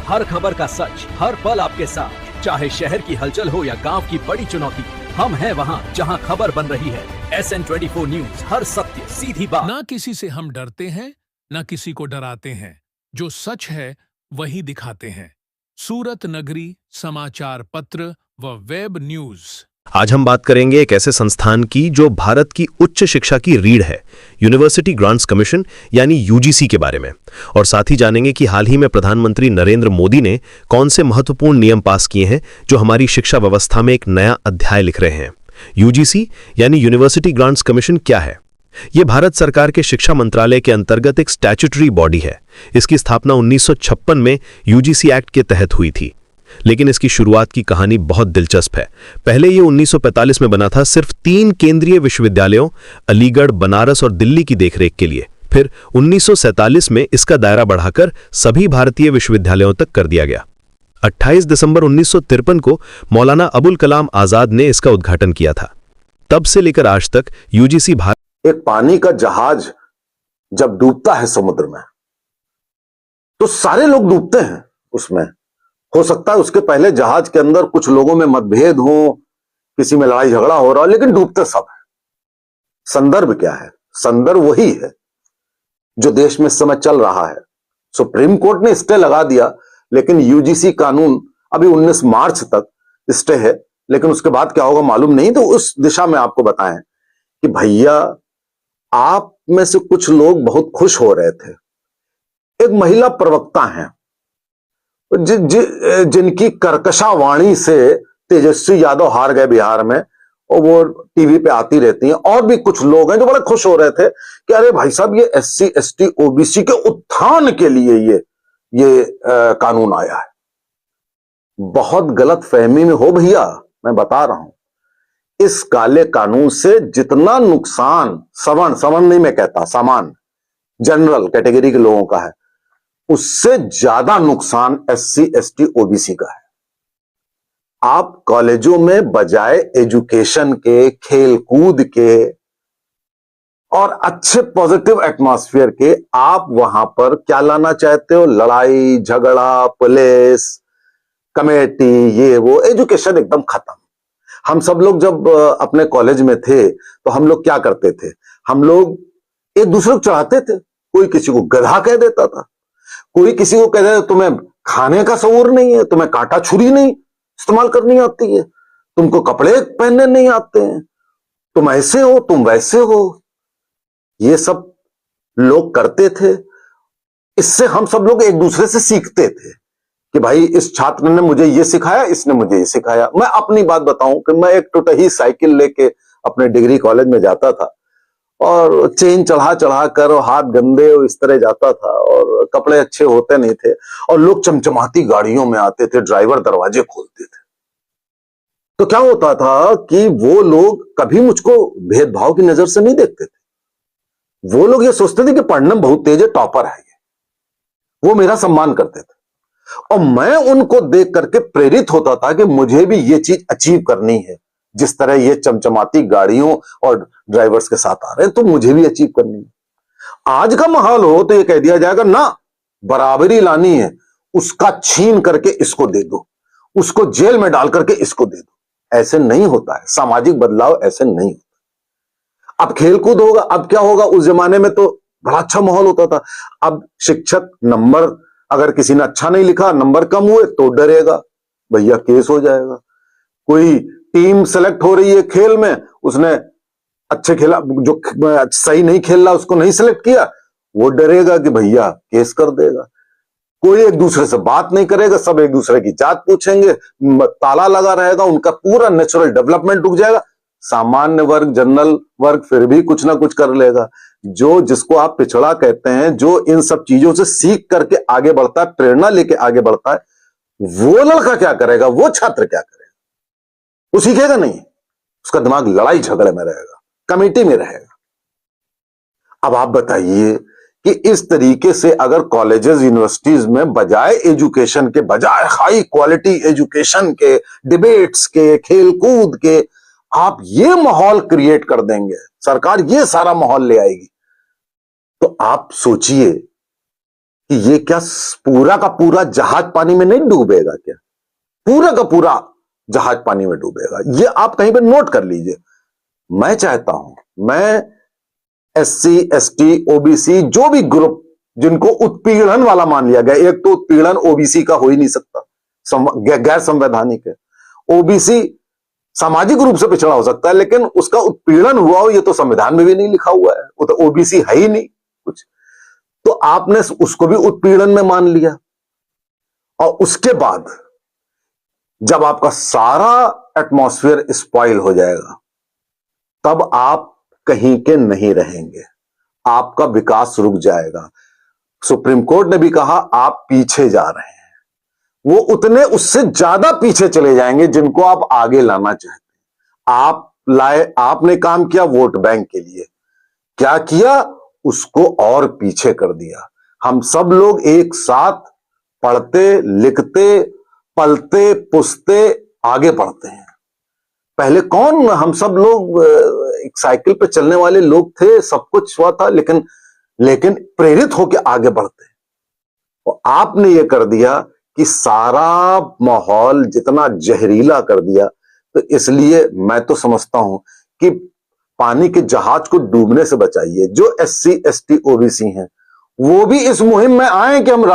हर खबर का सच, हर पल आपके साथ। चाहे शहर की हलचल हो या गांव की बड़ी चुनौती, हम हैं वहां जहां खबर बन रही है। SN24 न्यूज, हर सत्य सीधी बात। ना किसी से हम डरते हैं, ना किसी को डराते हैं। जो सच है वही दिखाते हैं। सूरत नगरी समाचार पत्र व वेब न्यूज। आज हम बात करेंगे एक ऐसे संस्थान की जो भारत की उच्च शिक्षा की रीढ़ है, यूनिवर्सिटी ग्रांट्स कमीशन यानी यूजीसी के बारे में। और साथ ही जानेंगे कि हाल ही में प्रधानमंत्री नरेंद्र मोदी ने कौन से महत्वपूर्ण नियम पास किए हैं जो हमारी शिक्षा व्यवस्था में एक नया अध्याय लिख रहे हैं। यूजीसी यानी यूनिवर्सिटी ग्रांट्स कमीशन क्या है? यह भारत सरकार के शिक्षा मंत्रालय के अंतर्गत एक स्टैट्यूटरी बॉडी है। इसकी स्थापना 1956 में यूजीसी एक्ट के तहत हुई थी। लेकिन इसकी शुरुआत की कहानी बहुत दिलचस्प है। पहले यह 1945 में बना था सिर्फ 3 केंद्रीय विश्वविद्यालयों अलीगढ़, बनारस और दिल्ली की देखरेख के लिए। फिर 1947 में इसका दायरा बढ़ाकर सभी भारतीय विश्वविद्यालयों तक कर दिया गया। 28 दिसंबर 1953 को मौलाना अबुल कलाम आजाद ने इसका उद्घाटन किया था। तब से लेकर आज तक यूजीसी भारत एक पानी का जहाज जब डूबता है समुद्र में तो सारे लोग डूबते हैं उसमें। हो सकता है उसके पहले जहाज के अंदर कुछ लोगों में मतभेद हो, किसी में लड़ाई झगड़ा हो रहा हो, लेकिन डूबते सब है। संदर्भ क्या है? संदर्भ वही है जो देश में इस समय चल रहा है। सुप्रीम कोर्ट ने स्टे लगा दिया, लेकिन यूजीसी कानून अभी 19 मार्च तक स्टे है। लेकिन उसके बाद क्या होगा मालूम नहीं। तो उस दिशा में आपको बताएं कि भैया, आप में से कुछ लोग बहुत खुश हो रहे थे। एक महिला प्रवक्ता हैं जिनकी कर्कशा वाणी से तेजस्वी यादव हार गए बिहार में, और वो टीवी पे आती रहती हैं। और भी कुछ लोग हैं जो बड़े खुश हो रहे थे कि अरे भाई साहब, ये SC ST OBC के उत्थान के लिए ये कानून आया है। बहुत गलत फहमी में हो भैया, मैं बता रहा हूं। इस काले कानून से जितना नुकसान सवर्ण नहीं मैं कहता, सामान्य जनरल कैटेगरी के लोगों का है, उससे ज्यादा नुकसान SC ST OBC का है। आप कॉलेजों में बजाय एजुकेशन के, खेल कूद के और अच्छे पॉजिटिव एटमॉस्फेयर के, आप वहां पर क्या लाना चाहते हो? लड़ाई झगड़ा, पुलिस, कमेटी, ये वो। एजुकेशन एकदम खत्म। हम सब लोग जब अपने कॉलेज में थे तो हम लोग क्या करते थे? हम लोग एक दूसरे को चढ़ाते थे। कोई किसी को गधा कह देता था, कोई किसी को कह देता तुम्हें खाने का शऊर नहीं है, तुम्हें कांटा छुरी नहीं इस्तेमाल करनी आती है, तुमको कपड़े पहनने नहीं आते हैं, तुम ऐसे हो, तुम वैसे हो। ये सब लोग करते थे। इससे हम सब लोग एक दूसरे से सीखते थे कि भाई इस छात्र ने मुझे ये सिखाया, इसने मुझे ये सिखाया। मैं अपनी बात बताऊं कि मैं एक टूटही साइकिल लेके अपने डिग्री कॉलेज में जाता था, और चेन चढ़ा चढ़ा कर हाथ गंदे इस तरह जाता था, और कपड़े अच्छे होते नहीं थे, और लोग चमचमाती गाड़ियों में आते थे, ड्राइवर दरवाजे खोलते थे। तो क्या होता था कि वो लोग कभी मुझको भेदभाव की नजर से नहीं देखते थे। वो लोग ये सोचते थे कि पढ़ने में बहुत तेज है, टॉपर है ये। वो मेरा सम्मान करते थे, और मैं उनको देख करके प्रेरित होता था कि मुझे भी ये चीज अचीव करनी है। जिस तरह ये चमचमाती गाड़ियों और ड्राइवर्स के साथ आ रहे हैं, तो मुझे भी अचीव करनी है। आज का माहौल हो तो ये कह दिया जाएगा ना, बराबरी लानी है, उसका छीन करके इसको दे दो, उसको जेल में डाल करके इसको दे दो। ऐसे नहीं होता है। सामाजिक बदलाव ऐसे नहीं होता। अब खेलकूद होगा। अब क्या होगा? उस जमाने में तो बड़ा अच्छा माहौल होता था। अब शिक्षक नंबर, अगर किसी ने अच्छा नहीं लिखा, नंबर कम हुए तो डरेगा, भैया केस हो जाएगा। कोई टीम सेलेक्ट हो रही है खेल में, उसने अच्छे खेला, जो सही नहीं खेल रहा उसको नहीं सेलेक्ट किया, वो डरेगा कि भैया केस कर देगा। कोई एक दूसरे से बात नहीं करेगा, सब एक दूसरे की जात पूछेंगे, ताला लगा रहेगा, उनका पूरा नेचुरल डेवलपमेंट रुक जाएगा। सामान्य वर्ग, जनरल वर्ग फिर भी कुछ ना कुछ कर लेगा। जो जिसको आप पिछड़ा कहते हैं, जो इन सब चीजों से सीख करके आगे बढ़ता है, प्रेरणा लेके आगे बढ़ता है, वो लड़का क्या करेगा? वो छात्र क्या करेगा? वो सीखेगा नहीं। उसका दिमाग लड़ाई झगड़े में रहेगा, कमेटी में रहेगा। अब आप बताइए कि इस तरीके से अगर कॉलेजेस, यूनिवर्सिटीज में बजाय एजुकेशन के, बजाय हाई क्वालिटी एजुकेशन के, डिबेट्स के, खेलकूद के, आप ये माहौल क्रिएट कर देंगे, सरकार ये सारा माहौल ले आएगी, तो आप सोचिए कि ये क्या पूरा का पूरा जहाज पानी में नहीं डूबेगा क्या? पूरा का पूरा जहाज पानी में डूबेगा, ये आप कहीं पे नोट कर लीजिए। मैं चाहता हूं, मैं SC ST OBC जो भी ग्रुप जिनको उत्पीड़न वाला मान लिया गया, एक तो उत्पीड़न OBC का हो ही नहीं सकता, गैर संवैधानिक है। OBC सामाजिक रूप से पिछड़ा हो सकता है, लेकिन उसका उत्पीड़न हुआ हो ये तो संविधान में भी नहीं लिखा हुआ है, वो तो OBC है ही नहीं कुछ। तो आपने उसको भी उत्पीड़न में मान लिया, और उसके बाद जब आपका सारा एटमॉस्फेयर स्पॉइल हो जाएगा, तब आप कहीं के नहीं रहेंगे, आपका विकास रुक जाएगा। सुप्रीम कोर्ट ने भी कहा आप पीछे जा रहे हैं, वो उतने उससे ज्यादा पीछे चले जाएंगे जिनको आप आगे लाना चाहते हैं। आप लाए, आपने काम किया वोट बैंक के लिए, क्या किया? उसको और पीछे कर दिया। हम सब लोग एक साथ पढ़ते लिखते पलते पुसते आगे बढ़ते हैं। पहले कौन, हम सब लोग एक साइकिल पे चलने वाले लोग थे, सब कुछ हुआ था, लेकिन प्रेरित होकर आगे बढ़ते हैं। और आपने ये कर दिया कि सारा माहौल जितना जहरीला कर दिया। तो इसलिए मैं तो समझता हूं कि पानी के जहाज को डूबने से बचाइए। जो SC ST OBC हैं वो भी इस मुहिम में आए कि हम